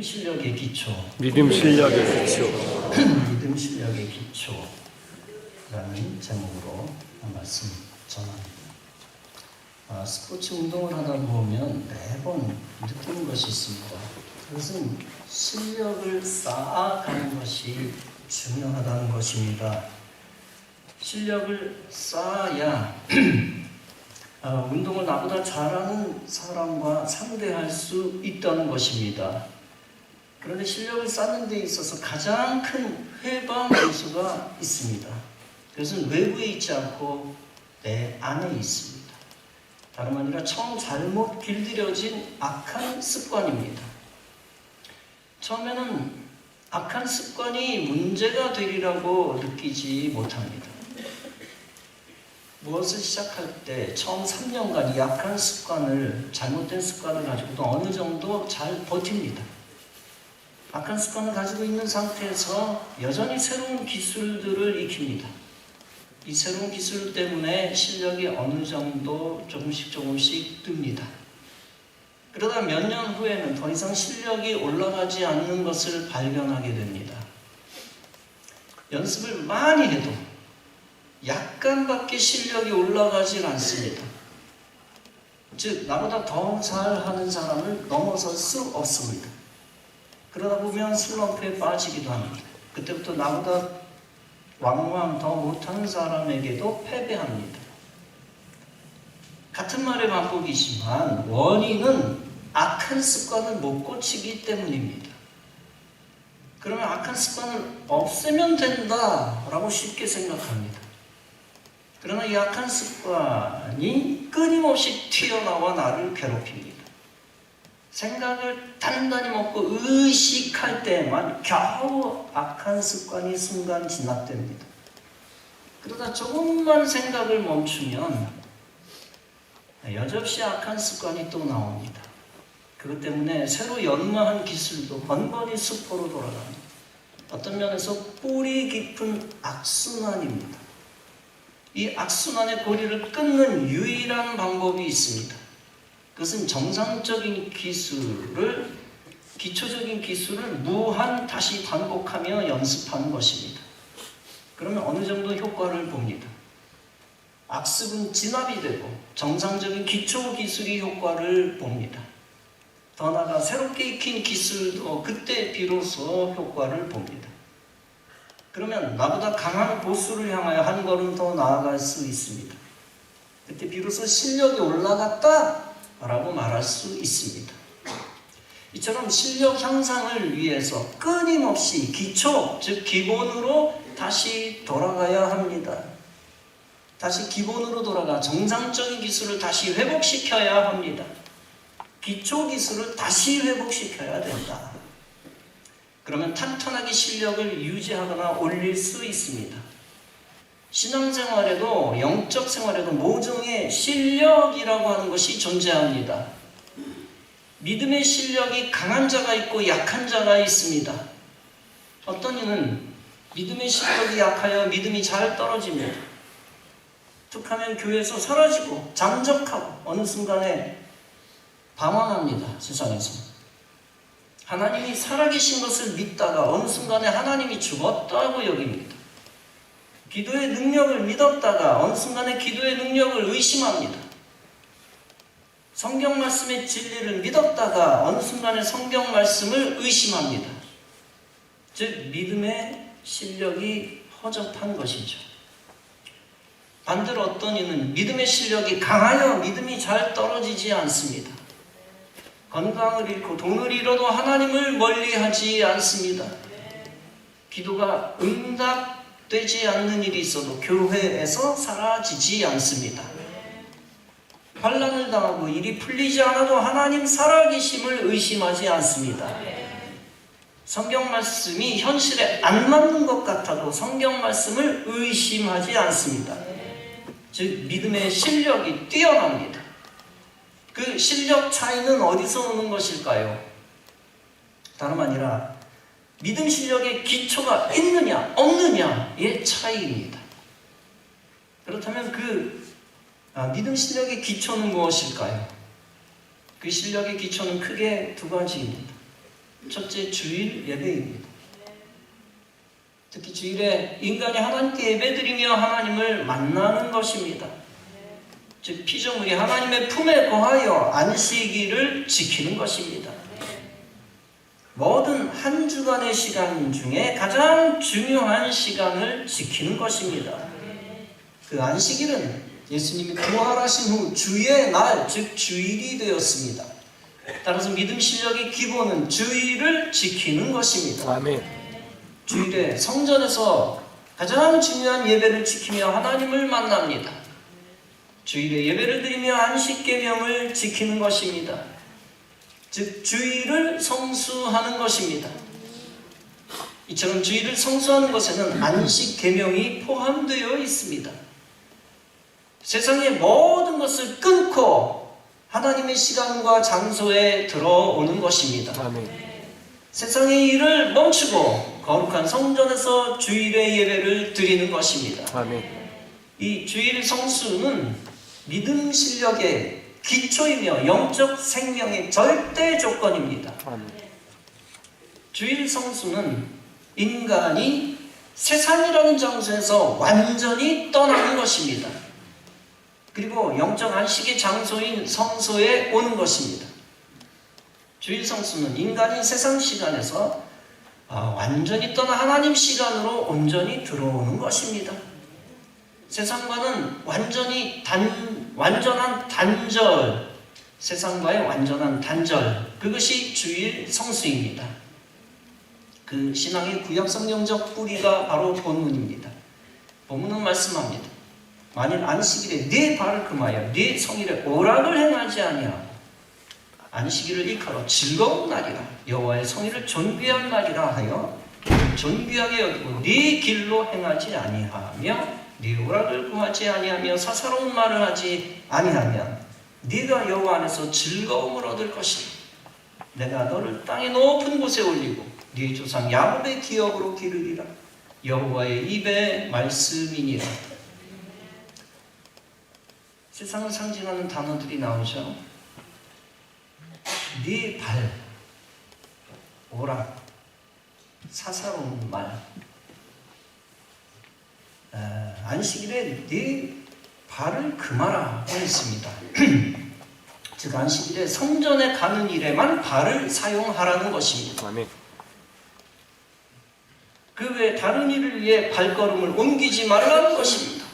실력의 기초. 믿음 실력의 기초. 믿음 실력의 기초라는 제목으로 말씀 전합니다. 스포츠 운동을 하다 보면 매번 느끼는 것이 있습니다. 그것은 실력을 쌓아가는 것이 중요하다는 것입니다. 실력을 쌓아야 운동을 나보다 잘하는 사람과 상대할 수 있다는 것입니다. 그런데 실력을 쌓는 데 있어서 가장 큰 회방 요소가 있습니다. 그것은 외부에 있지 않고 내 안에 있습니다. 다름 아니라 처음 잘못 길들여진 악한 습관입니다. 처음에는 악한 습관이 문제가 되리라고 느끼지 못합니다. 무엇을 시작할 때 처음 3년간 이 악한 습관을, 잘못된 습관을 가지고도 어느 정도 잘 버팁니다. 악한 습관을 가지고 있는 상태에서 여전히 새로운 기술들을 익힙니다. 이 새로운 기술 때문에 실력이 어느 정도 조금씩 뜹니다. 그러다 몇 년 후에는 더 이상 실력이 올라가지 않는 것을 발견하게 됩니다. 연습을 많이 해도 약간밖에 실력이 올라가질 않습니다. 즉, 나보다 더 잘하는 사람을 넘어설 수 없습니다. 그러다 보면 슬럼프에 빠지기도 합니다. 그때부터 나보다 왕왕 더 못하는 사람에게도 패배합니다. 같은 말의 반복이지만 원인은 악한 습관을 못 고치기 때문입니다. 그러면 악한 습관을 없애면 된다라고 쉽게 생각합니다. 그러나 이 악한 습관이 끊임없이 튀어나와 나를 괴롭힙니다. 생각을 단단히 먹고 의식할 때만 겨우 악한 습관이 순간 진압됩니다. 그러다 조금만 생각을 멈추면 여전히 악한 습관이 또 나옵니다. 그것 때문에 새로 연마한 기술도 번번이 수포로 돌아갑니다. 어떤 면에서 뿌리 깊은 악순환입니다. 이 악순환의 고리를 끊는 유일한 방법이 있습니다. 그것은 정상적인 기술을, 기초적인 기술을 무한 다시 반복하며 연습하는 것입니다. 그러면 어느 정도 효과를 봅니다. 악습은 진압이 되고 정상적인 기초 기술이 효과를 봅니다. 더 나아가 새롭게 익힌 기술도 그때 비로소 효과를 봅니다. 그러면 나보다 강한 보수를 향하여 한 걸음 더 나아갈 수 있습니다. 그때 비로소 실력이 올라갔다 라고 말할 수 있습니다. 이처럼 실력 향상을 위해서 끊임없이 기초, 즉 기본으로 다시 돌아가야 합니다. 다시 기본으로 돌아가 정상적인 기술을 다시 회복시켜야 합니다. 기초 기술을 다시 회복시켜야 된다. 그러면 탄탄하게 실력을 유지하거나 올릴 수 있습니다. 신앙생활에도 영적 생활에도 모종의 실력이라고 하는 것이 존재합니다. 믿음의 실력이 강한 자가 있고 약한 자가 있습니다. 어떤 이는 믿음의 실력이 약하여 믿음이 잘 떨어집니다. 툭하면 교회에서 사라지고 잠적하고 어느 순간에 방황합니다. 세상에서. 하나님이 살아계신 것을 믿다가 어느 순간에 하나님이 죽었다고 여깁니다. 기도의 능력을 믿었다가 어느 순간에 기도의 능력을 의심합니다. 성경 말씀의 진리를 믿었다가 어느 순간에 성경 말씀을 의심합니다. 즉 믿음의 실력이 허접한 것이죠. 반대로 어떤 이는 믿음의 실력이 강하여 믿음이 잘 떨어지지 않습니다. 건강을 잃고 돈을 잃어도 하나님을 멀리하지 않습니다. 기도가 응답되지 않는 일이 있어도 교회에서 사라지지 않습니다. 환난을 당하고 일이 풀리지 않아도 하나님 살아계심을 의심하지 않습니다. 성경 말씀이 현실에 안 맞는 것 같아도 성경 말씀을 의심하지 않습니다. 즉 믿음의 실력이 뛰어납니다. 그 실력 차이는 어디서 오는 것일까요? 다름 아니라 믿음 실력의 기초가 있느냐 없느냐의 차이입니다. 그렇다면 그 믿음 실력의 기초는 무엇일까요? 그 실력의 기초는 크게 두 가지입니다. 첫째 주일 예배입니다. 특히 주일에 인간이 하나님께 예배드리며 하나님을 만나는 것입니다. 즉 피조물이 하나님의 품에 거하여 안식일을 지키는 것입니다. 모든 한 주간의 시간 중에 가장 중요한 시간을 지키는 것입니다. 그 안식일은 예수님이 부활하신 후 주의 날, 즉 주일이 되었습니다. 따라서 믿음 실력의 기본은 주일을 지키는 것입니다. 아멘. 주일에 성전에서 가장 중요한 예배를 지키며 하나님을 만납니다. 주일에 예배를 드리며 안식계명을 지키는 것입니다. 즉 주일을 성수하는 것입니다. 이처럼 주일을 성수하는 것에는 안식계명이 포함되어 있습니다. 세상의 모든 것을 끊고 하나님의 시간과 장소에 들어오는 것입니다. 아멘. 세상의 일을 멈추고 거룩한 성전에서 주일의 예배를 드리는 것입니다. 아멘. 이 주일 성수는 믿음 실력의 기초이며 영적 생명의 절대 조건입니다. 아멘. 주일 성수는 인간이 세상이라는 장소에서 완전히 떠나는 것입니다. 그리고 영적 안식의 장소인 성소에 오는 것입니다. 주일 성수는 인간이 세상 시간에서 완전히 떠나 하나님 시간으로 온전히 들어오는 것입니다. 세상과는 완전한 단절, 세상과의 완전한 단절, 그것이 주일 성수입니다. 그 신앙의 구약성경적 뿌리가 바로 본문입니다. 본문은 말씀합니다. 만일 안식일에 네 발을 금하여 네 성일에 오락을 행하지 아니하고 안식일을 일컬어 즐거운 날이라 여호와의 성일을 존귀한 날이라 하여 존귀하게 여기고 네 길로 행하지 아니하며 네 오락을 구하지 아니하며 사사로운 말을 하지 아니하면 네가 여호와 안에서 즐거움을 얻을 것이니 내가 너를 땅의 높은 곳에 올리고 네 조상 야곱의 기업으로 기르리라. 여호와의 입의 말씀이니라. 세상을 상징하는 단어들이 나오죠. 네 발, 오락, 사사로운 말. 안식일에 네 발을 금하라 했습니다. 즉 안식일에 성전에 가는 일에만 발을 사용하라는 것입니다. 아멘. 그 외에 다른 일을 위해 발걸음을 옮기지 말라는 것입니다.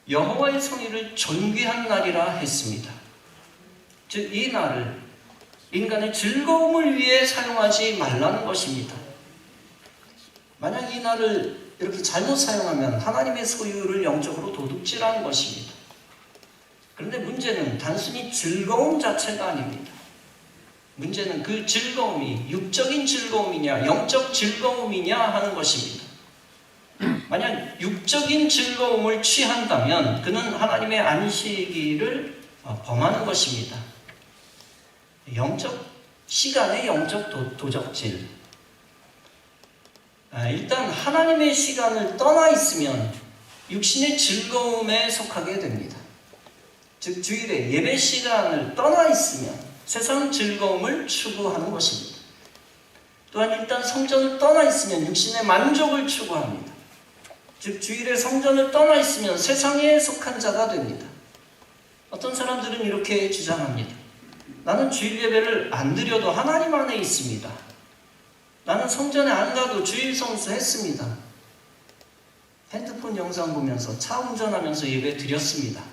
여호와의 성일을 존귀한 날이라 했습니다. 즉 이 날을 인간의 즐거움을 위해 사용하지 말라는 것입니다. 만약 이 날을 이렇게 잘못 사용하면 하나님의 소유를 영적으로 도둑질하는 것입니다. 그런데 문제는 단순히 즐거움 자체가 아닙니다. 문제는 그 즐거움이 육적인 즐거움이냐 영적 즐거움이냐 하는 것입니다. 만약 육적인 즐거움을 취한다면 그는 하나님의 안식일을 범하는 것입니다. 시간의 영적 도적질. 일단 하나님의 시간을 떠나 있으면 육신의 즐거움에 속하게 됩니다. 즉 주일에 예배 시간을 떠나 있으면 세상 즐거움을 추구하는 것입니다. 또한 일단 성전을 떠나 있으면 육신의 만족을 추구합니다. 즉 주일에 성전을 떠나 있으면 세상에 속한 자가 됩니다. 어떤 사람들은 이렇게 주장합니다. 나는 주일 예배를 안 드려도 하나님 안에 있습니다. 나는 성전에 안 가도 주일 성수 했습니다. 핸드폰 영상 보면서 차 운전하면서 예배 드렸습니다.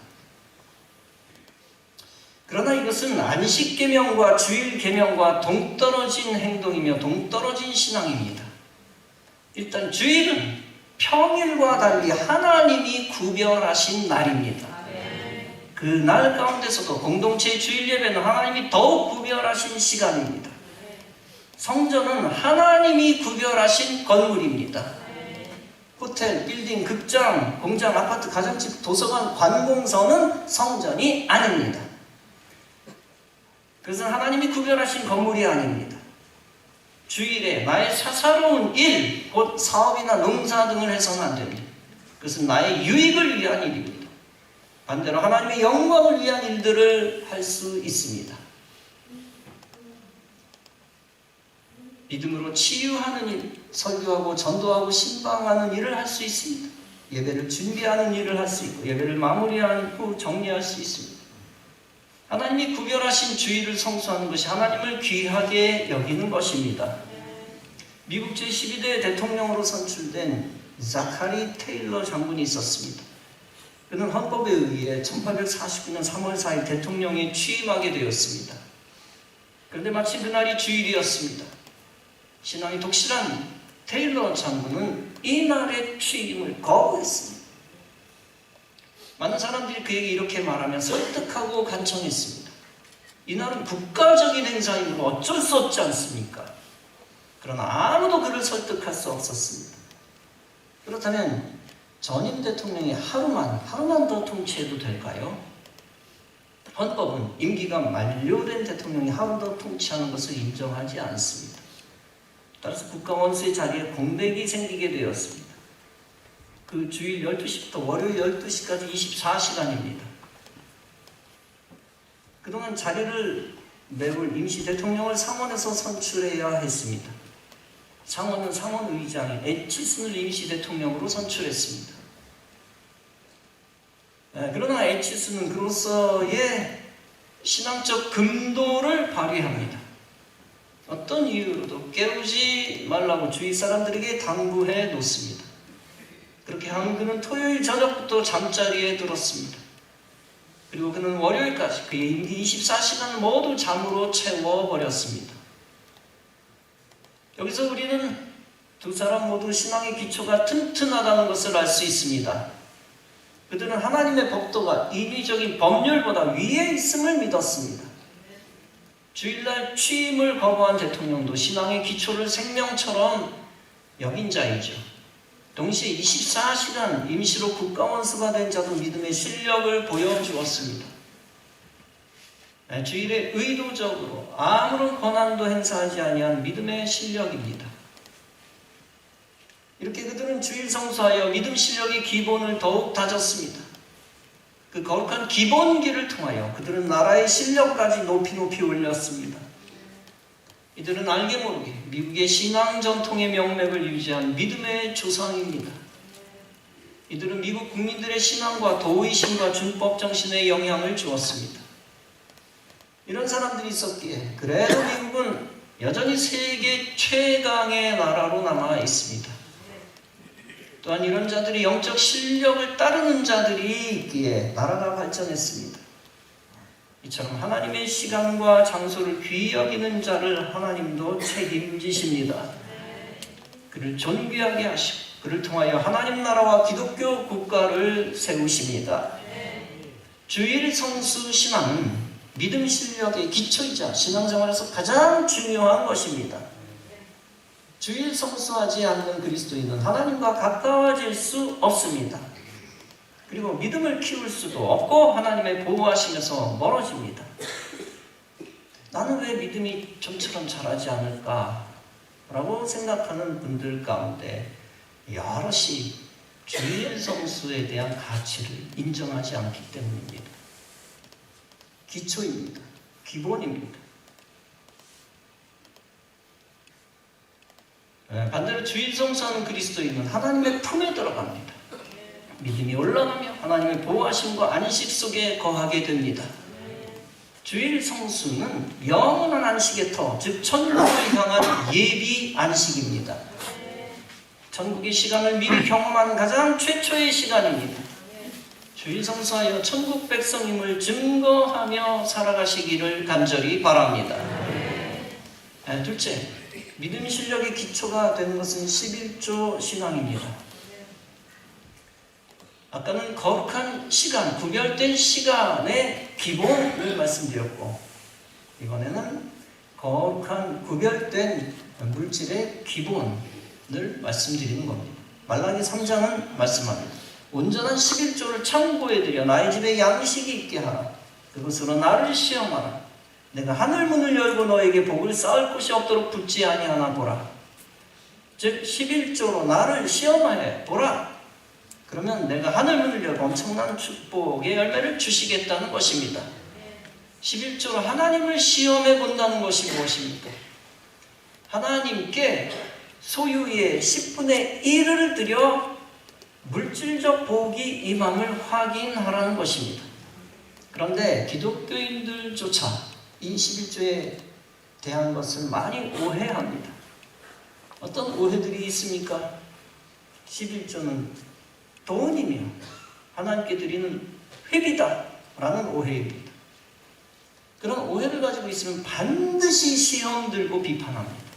그러나 이것은 안식계명과 주일계명과 동떨어진 행동이며 동떨어진 신앙입니다. 일단 주일은 평일과 달리 하나님이 구별하신 날입니다. 그 날 가운데서도 공동체의 주일 예배는 하나님이 더욱 구별하신 시간입니다. 성전은 하나님이 구별하신 건물입니다. 호텔, 빌딩, 극장, 공장, 아파트, 가정집, 도서관, 관공서는 성전이 아닙니다. 그것은 하나님이 구별하신 건물이 아닙니다. 주일에 나의 사사로운 일, 곧 사업이나 농사 등을 해서는 안 됩니다. 그것은 나의 유익을 위한 일입니다. 반대로 하나님의 영광을 위한 일들을 할 수 있습니다. 믿음으로 치유하는 일, 설교하고 전도하고 신방하는 일을 할 수 있습니다. 예배를 준비하는 일을 할 수 있고 예배를 마무리한 후 정리할 수 있습니다. 하나님이 구별하신 주일을 성수하는 것이 하나님을 귀하게 여기는 것입니다. 미국 제12대 대통령으로 선출된 자카리 테일러 장군이 있었습니다. 그는 헌법에 의해 1849년 3월 4일 대통령에 취임하게 되었습니다. 그런데 마침 그날이 주일이었습니다. 신앙이 독실한 테일러 장군은 이날의 취임을 거부했습니다. 많은 사람들이 그에게 이렇게 말하며 설득하고 간청했습니다. 이날은 국가적인 행사이므로 어쩔 수 없지 않습니까? 그러나 아무도 그를 설득할 수 없었습니다. 그렇다면 전임 대통령이 하루만 더 통치해도 될까요? 헌법은 임기가 만료된 대통령이 하루 더 통치하는 것을 인정하지 않습니다. 따라서 국가원수의 자리에 공백이 생기게 되었습니다. 그 주일 12시부터 월요일 12시까지 24시간입니다. 그동안 자리를 메울 임시 대통령을 상원에서 선출해야 했습니다. 상원은 상원의장인 에치슨을 임시 대통령으로 선출했습니다. 그러나 에치슨은 그로서의 신앙적 금도를 발휘합니다. 어떤 이유로도 깨우지 말라고 주위 사람들에게 당부해 놓습니다. 그렇게 하면 그는 토요일 저녁부터 잠자리에 들었습니다. 그리고 그는 월요일까지 그의 임기 24시간을 모두 잠으로 채워버렸습니다. 여기서 우리는 두 사람 모두 신앙의 기초가 튼튼하다는 것을 알 수 있습니다. 그들은 하나님의 법도가 인위적인 법률보다 위에 있음을 믿었습니다. 주일날 취임을 거부한 대통령도 신앙의 기초를 생명처럼 여긴 자이죠. 동시에 24시간 임시로 국가원수가 된 자도 믿음의 실력을 보여주었습니다. 주일에 의도적으로 아무런 권한도 행사하지 아니한 믿음의 실력입니다. 이렇게 그들은 주일 성수하여 믿음 실력의 기본을 더욱 다졌습니다. 그 거룩한 기본기를 통하여 그들은 나라의 실력까지 높이 올렸습니다. 이들은 알게 모르게 미국의 신앙 전통의 명맥을 유지한 믿음의 조상입니다. 이들은 미국 국민들의 신앙과 도의심과 준법 정신에 영향을 주었습니다. 이런 사람들이 있었기에 그래도 미국은 여전히 세계 최강의 나라로 남아 있습니다. 또한 이런 자들이 영적 실력을 따르는 자들이 있기에 나라가 발전했습니다. 이처럼 하나님의 시간과 장소를 귀히 여기는 자를 하나님도 책임지십니다. 그를 존귀하게 하시고 그를 통하여 하나님 나라와 기독교 국가를 세우십니다. 주일 성수 신앙은 믿음 실력의 기초이자 신앙생활에서 가장 중요한 것입니다. 주일 성수하지 않는 그리스도인은 하나님과 가까워질 수 없습니다. 그리고 믿음을 키울 수도 없고 하나님의 보호하심에서 멀어집니다. 나는 왜 믿음이 좀처럼 자라지 않을까? 라고 생각하는 분들 가운데 여럿이 주일 성수에 대한 가치를 인정하지 않기 때문입니다. 기초입니다. 기본입니다. 반대로 주일 성수하는 그리스도인은 하나님의 품에 들어갑니다. 믿음이 올라가며 하나님의 보호하심과 안식 속에 거하게 됩니다. 주일 성수는 영원한 안식의 터, 즉 천국을 향한 예비 안식입니다. 천국의 시간을 미리 경험하는 가장 최초의 시간입니다. 주일 성수하여 천국 백성임을 증거하며 살아가시기를 간절히 바랍니다. 둘째, 믿음 실력의 기초가 되는 것은 11조 신앙입니다. 아까는 거룩한 시간, 구별된 시간의 기본을 말씀드렸고 이번에는 거룩한 구별된 물질의 기본을 말씀드리는 겁니다. 말라기 3장은 말씀합니다. 온전한 11조를 창고에 들여 나의 집에 양식이 있게 하라. 그것으로 나를 시험하라. 내가 하늘 문을 열고 너에게 복을 쌓을 곳이 없도록 붙지 아니하나 보라. 즉 11조로 나를 시험하여 보라. 그러면 내가 하늘 문을 열고 엄청난 축복의 열매를 주시겠다는 것입니다. 11조로 하나님을 시험해 본다는 것이 무엇입니까? 하나님께 소유의 10분의 1을 드려 물질적 복이 임함을 확인하라는 것입니다. 그런데 기독교인들조차 이 11조에 대한 것을 많이 오해합니다. 어떤 오해들이 있습니까? 11조는 돈이며 하나님께 드리는 회비다 라는 오해입니다. 그런 오해를 가지고 있으면 반드시 시험 들고 비판합니다.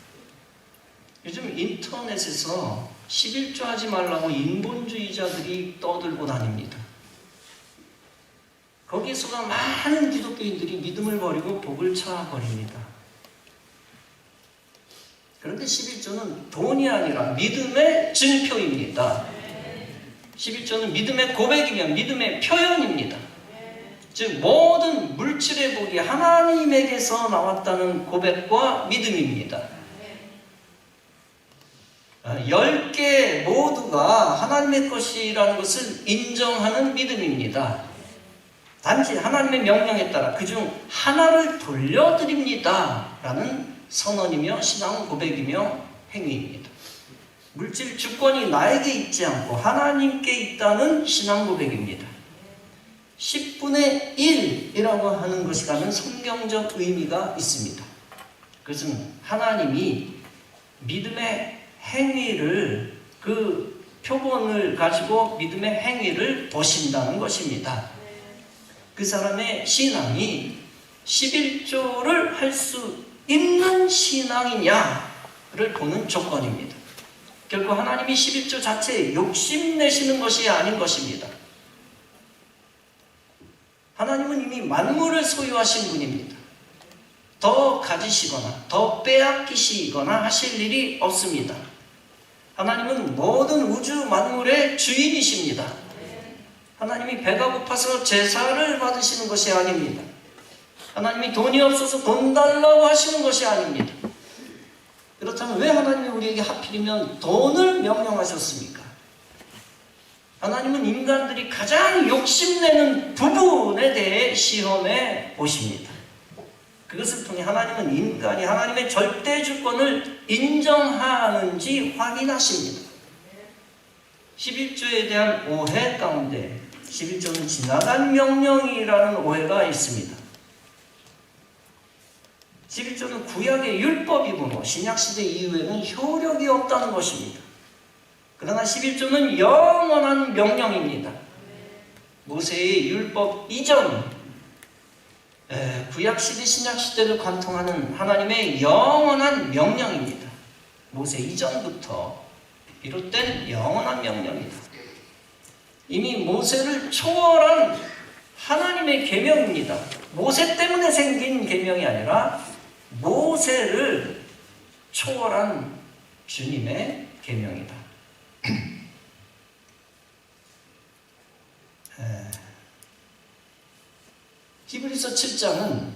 요즘 인터넷에서 11조 하지 말라고 인본주의자들이 떠들고 다닙니다. 거기서가 많은 기독교인들이 믿음을 버리고 복을 찾아버립니다. 그런데 11조는 돈이 아니라 믿음의 증표입니다. 11조는 믿음의 고백이며 믿음의 표현입니다. 즉 모든 물질의 복이 하나님에게서 나왔다는 고백과 믿음입니다. 10개 모두가 하나님의 것이라는 것을 인정하는 믿음입니다. 단지 하나님의 명령에 따라 그중 하나를 돌려드립니다 라는 선언이며 신앙 고백이며 행위입니다. 물질 주권이 나에게 있지 않고 하나님께 있다는 신앙 고백입니다. 10분의 1이라고 하는 것이 가는 성경적 의미가 있습니다. 그것은 하나님이 믿음의 행위를, 그 표본을 가지고 믿음의 행위를 보신다는 것입니다. 그 사람의 신앙이 11조를 할 수 있는 신앙이냐를 보는 조건입니다. 결코 하나님이 11조 자체에 욕심내시는 것이 아닌 것입니다. 하나님은 이미 만물을 소유하신 분입니다. 더 가지시거나 더 빼앗기시거나 하실 일이 없습니다. 하나님은 모든 우주 만물의 주인이십니다. 하나님이 배가 고파서 제사를 받으시는 것이 아닙니다. 하나님이 돈이 없어서 돈 달라고 하시는 것이 아닙니다. 그렇다면 왜 하나님이 우리에게 하필이면 돈을 명령하셨습니까? 하나님은 인간들이 가장 욕심내는 부분에 대해 시험해 보십니다. 그것을 통해 하나님은 인간이 하나님의 절대 주권을 인정하는지 확인하십니다. 11조에 대한 오해 가운데 11조는 지나간 명령이라는 오해가 있습니다. 11조는 구약의 율법이고 신약시대 이후에는 효력이 없다는 것입니다. 그러나 11조는 영원한 명령입니다. 모세의 율법 이전, 구약시대 신약시대를 관통하는 하나님의 영원한 명령입니다. 모세 이전부터 비롯된 영원한 명령이다. 이미 모세를 초월한 하나님의 계명입니다. 모세 때문에 생긴 계명이 아니라 모세를 초월한 주님의 계명이다. 히브리서 7장은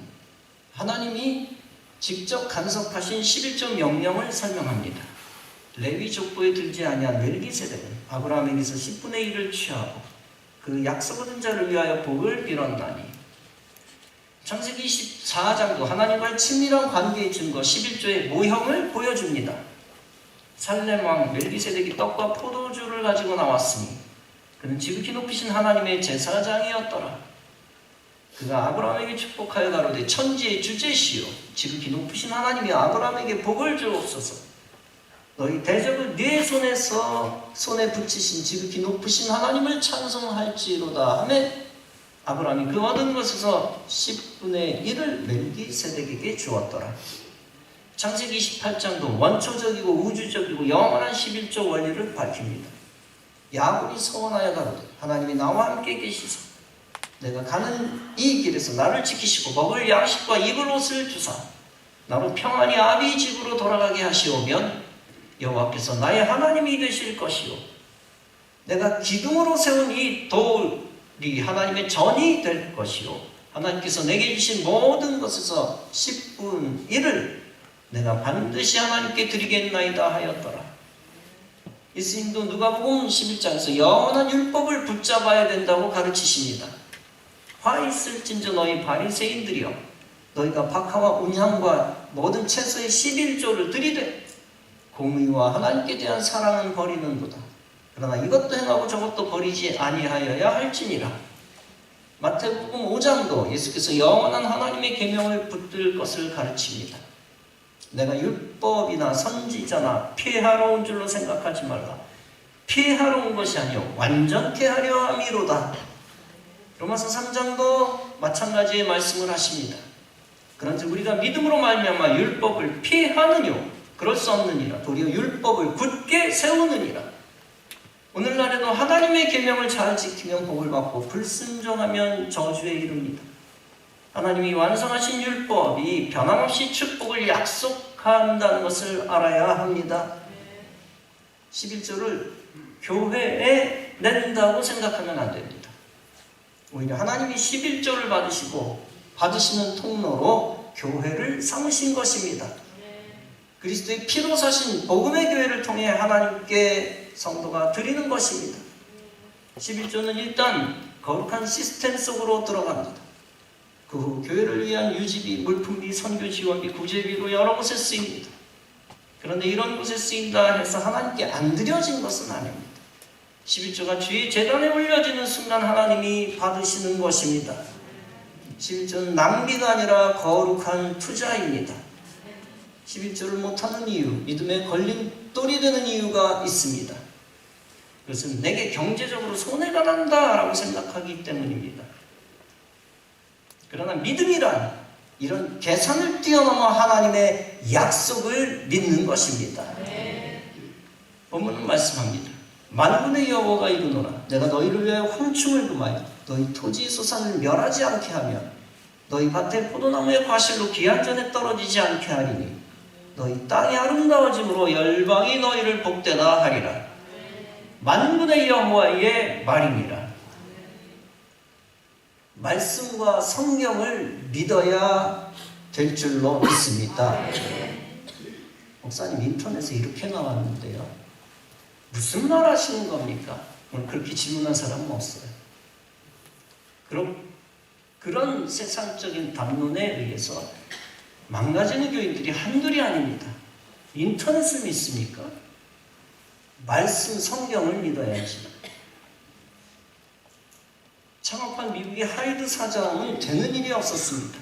하나님이 직접 간섭하신 11조 명령을 설명합니다. 레위 족보에 들지 아니한 멜기세덱은 아브라함에게서 10분의 1을 취하고 그 약속 얻은 자를 위하여 복을 빌었나니, 창세기 24장도 하나님과의 친밀한 관계의 증거 11조의 모형을 보여줍니다. 살렘 왕 멜기세덱이 떡과 포도주를 가지고 나왔으니 그는 지극히 높이신 하나님의 제사장이었더라. 그가 아브라함에게 축복하여 가로되 천지의 주제시요 지극히 높으신 하나님이 아브라함에게 복을 주옵소서. 너희 대적을 네 손에 붙이신 지극히 높으신 하나님을 찬송할지로다 하며 아브라함이 그 얻은 것에서 10분의 1을 멜기세덱에게 주었더라. 창세기 28장도 원초적이고 우주적이고 영원한 11조 원리를 밝힙니다. 야곱이 서원하여 가로되 하나님이 나와 함께 계시소 내가 가는 이 길에서 나를 지키시고 먹을 양식과 입을 옷을 주사 나로 평안히 아비 집으로 돌아가게 하시오면 여호와께서 나의 하나님이 되실 것이요 내가 기둥으로 세운 이 돌이 하나님의 전이 될 것이요 하나님께서 내게 주신 모든 것에서 10분 1을 내가 반드시 하나님께 드리겠나이다 하였더라. 예수님도 누가복음 11장에서 영원한 율법을 붙잡아야 된다고 가르치십니다. 화 있을진저 너희 바리새인들이여 너희가 박하와 운향과 모든 채소의 11조를 드리되 공의와 하나님께 대한 사랑은 버리는도다. 그러나 이것도 행하고 저것도 버리지 아니하여야 할지니라. 마태복음 5장도 예수께서 영원한 하나님의 계명을 붙들 것을 가르칩니다. 내가 율법이나 선지자나 피하러 온 줄로 생각하지 말라. 피하러 온 것이 아니요 완전케 하려 함이로다. 로마서 3장도 마찬가지의 말씀을 하십니다. 그런즉 우리가 믿음으로 말미암아 율법을 피하느뇨 그럴 수 없느니라. 도리어 율법을 굳게 세우느니라. 오늘날에도 하나님의 계명을 잘 지키면 복을 받고 불순종하면 저주에 이릅니다. 하나님이 완성하신 율법이 변함없이 축복을 약속한다는 것을 알아야 합니다. 11조를 교회에 낸다고 생각하면 안 됩니다. 오히려 하나님이 11조를 받으시는 통로로 교회를 삼으신 것입니다. 그리스도의 피로 사신 복음의 교회를 통해 하나님께 성도가 드리는 것입니다. 11조는 일단 거룩한 시스템 속으로 들어갑니다. 그 후 교회를 위한 유지비, 물품비, 선교 지원비, 구제비로 여러 곳에 쓰입니다. 그런데 이런 곳에 쓰인다 해서 하나님께 안 드려진 것은 아닙니다. 11조가 주의 제단에 올려지는 순간 하나님이 받으시는 것입니다. 11조는 낭비가 아니라 거룩한 투자입니다. 11조를 못하는 이유, 믿음에 걸림돌이 되는 이유가 있습니다. 그것은 내게 경제적으로 손해가 난다라고 생각하기 때문입니다. 그러나 믿음이란 이런 계산을 뛰어넘어 하나님의 약속을 믿는 것입니다. 본문은 말씀합니다. 만군의 여호와가 이르노라. 내가 너희를 위하여 황충을 금하여 너희 토지 소산을 멸하지 않게 하며 너희 밭의 포도나무의 과실로 기한전에 떨어지지 않게 하리니 너희 땅이 아름다워짐으로 열방이 너희를 복되다 하리라. 만군의 여호와의 말이니라. 말씀과 성경을 믿어야 될 줄로 믿습니다. 목사님 인터넷에 이렇게 나왔는데요. 무슨 말 하시는 겁니까? 오늘 그렇게 질문한 사람은 없어요. 그런 세상적인 담론에 의해서 망가지는 교인들이 한둘이 아닙니다. 인터넷을 믿습니까? 말씀 성경을 믿어야지. 창업한 미국의 하이드 사장은 되는 일이 없었습니다.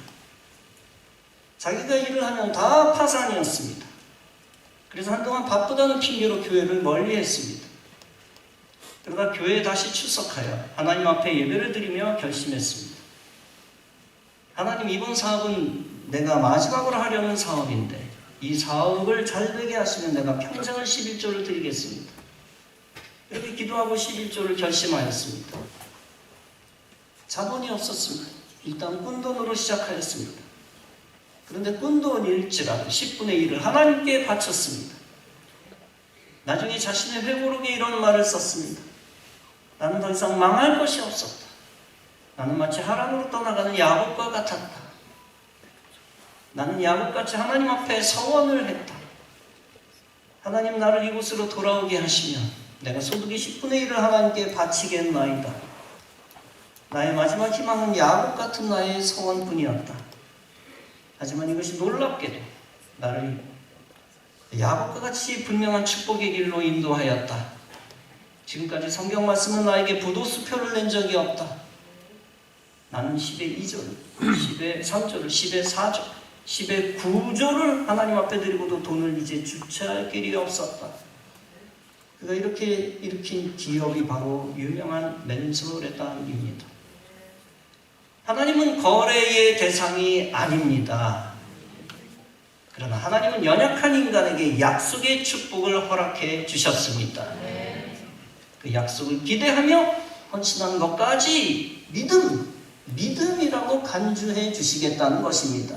자기가 일을 하면 다 파산이었습니다. 그래서 한동안 바쁘다는 핑계로 교회를 멀리했습니다. 그러다 교회에 다시 출석하여 하나님 앞에 예배를 드리며 결심했습니다. 하나님, 이번 사업은 내가 마지막으로 하려는 사업인데 이 사업을 잘 되게 하시면 내가 평생을 11조를 드리겠습니다. 이렇게 기도하고 11조를 결심하였습니다. 자본이 없었습니다. 일단 꾼돈으로 시작하였습니다. 그런데 꾼돈일지라도 10분의 1을 하나님께 바쳤습니다. 나중에 자신의 회고록에 이런 말을 썼습니다. 나는 더 이상 망할 것이 없었다. 나는 마치 하란으로 떠나가는 야곱과 같았다. 나는 야곱같이 하나님 앞에 서원을 했다. 하나님, 나를 이곳으로 돌아오게 하시면 내가 소득의 10분의 1을 하나님께 바치겠나이다. 나의 마지막 희망은 야곱 같은 나의 소원뿐이었다. 하지만 이것이 놀랍게도 나를 야곱과 같이 분명한 축복의 길로 인도하였다. 지금까지 성경 말씀은 나에게 부도수표를 낸 적이 없다. 나는 10의 2조를, 10의 3조를, 10의 4조, 10의 9조를 하나님 앞에 드리고도 돈을 이제 주체할 길이 없었다. 그가 이렇게 일으킨 기업이 바로 유명한 맨소레당입니다. 하나님은 거래의 대상이 아닙니다. 그러나 하나님은 연약한 인간에게 약속의 축복을 허락해 주셨습니다. 그 약속을 기대하며 헌신한 것까지 믿음이라고 간주해 주시겠다는 것입니다.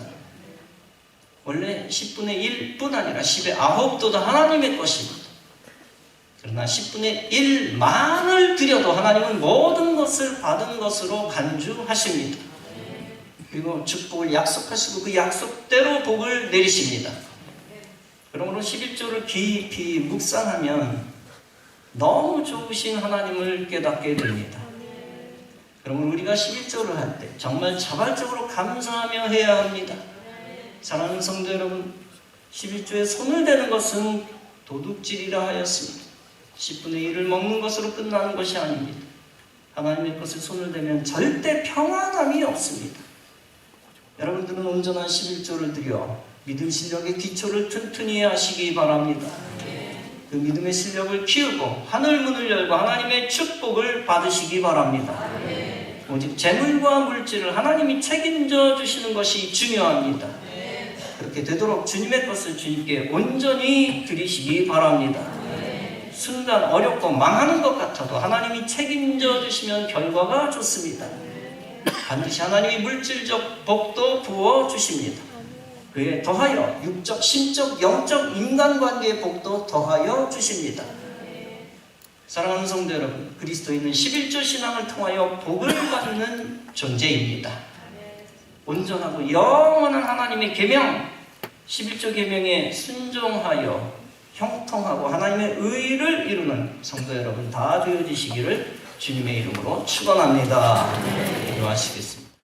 원래 10분의 1뿐 아니라 10의 9도도 하나님의 것입니다. 그러나 10분의 1만을 드려도 하나님은 모든 것을 받은 것으로 간주하십니다. 그리고 축복을 약속하시고 그 약속대로 복을 내리십니다. 그러므로 11조를 깊이 묵상하면 너무 좋으신 하나님을 깨닫게 됩니다. 그러면 우리가 11조를 할 때 정말 자발적으로 감사하며 해야 합니다. 사랑하는 성도 여러분, 11조에 손을 대는 것은 도둑질이라 하였습니다. 10분의 1을 먹는 것으로 끝나는 것이 아닙니다. 하나님의 것에 손을 대면 절대 평안함이 없습니다. 여러분들은 온전한 11조를 드려 믿음 실력의 기초를 튼튼히 하시기 바랍니다. 그 믿음의 실력을 키우고 하늘 문을 열고 하나님의 축복을 받으시기 바랍니다. 오직 재물과 물질을 하나님이 책임져 주시는 것이 중요합니다. 그렇게 되도록 주님의 것을 주님께 온전히 드리시기 바랍니다. 순간 어렵고 망하는 것 같아도 하나님이 책임져 주시면 결과가 좋습니다. 반드시 하나님이 물질적 복도 부어 주십니다. 그에 더하여 육적, 심적, 영적 인간관계의 복도 더하여 주십니다. 사랑하는 성도 여러분, 그리스도인은 11조 신앙을 통하여 복을 받는 존재입니다. 온전하고 영원한 하나님의 계명, 11조 계명에 순종하여 형통하고 하나님의 의를 이루는 성도 여러분 다 되어지시기를 주님의 이름으로 축원합니다. 기도하시겠습니다.